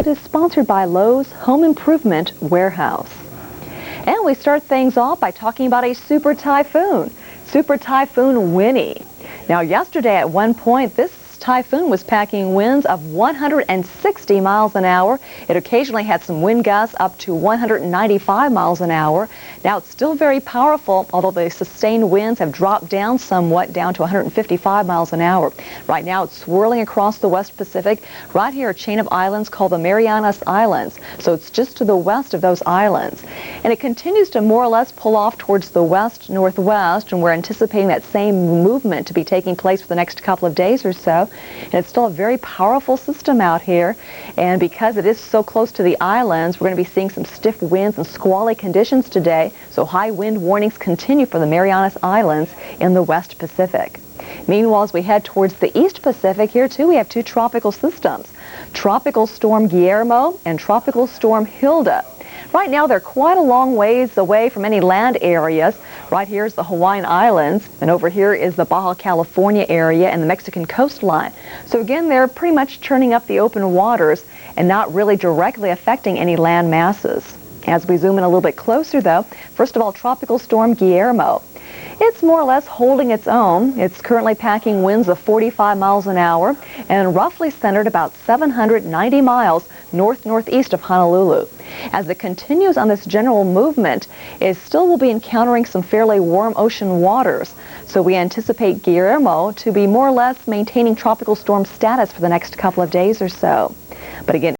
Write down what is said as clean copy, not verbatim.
that is sponsored by Lowe's Home Improvement Warehouse. And we start things off by talking about a super typhoon, Super Typhoon Winnie. Now yesterday at one point, this typhoon was packing winds of 160 miles an hour. It occasionally had some wind gusts up to 195 miles an hour. Now it's still very powerful, although the sustained winds have dropped down somewhat, down to 155 miles an hour. Right now it's swirling across the West Pacific. Right here, a chain of islands called the Marianas Islands. So it's just to the west of those islands. And it continues to more or less pull off towards the west-northwest, and we're anticipating that same movement to be taking place for the next couple of days or so. And it's still a very powerful system out here, and because it is so close to the islands, we're going to be seeing some stiff winds and squally conditions today, so high wind warnings continue for the Marianas Islands in the West Pacific. Meanwhile, as we head towards the East Pacific, here too we have two tropical systems, Tropical Storm Guillermo and Tropical Storm Hilda. Right now, they're quite a long ways away from any land areas. Right here is the Hawaiian Islands, and over here is the Baja California area and the Mexican coastline. So again, they're pretty much churning up the open waters and not really directly affecting any land masses. As we zoom in a little bit closer, though, first of all, Tropical Storm Guillermo. It's more or less holding its own. It's currently packing winds of 45 miles an hour and roughly centered about 790 miles north-northeast of Honolulu. As it continues on this general movement, it still will be encountering some fairly warm ocean waters. So we anticipate Guillermo to be more or less maintaining tropical storm status for the next couple of days or so. But again,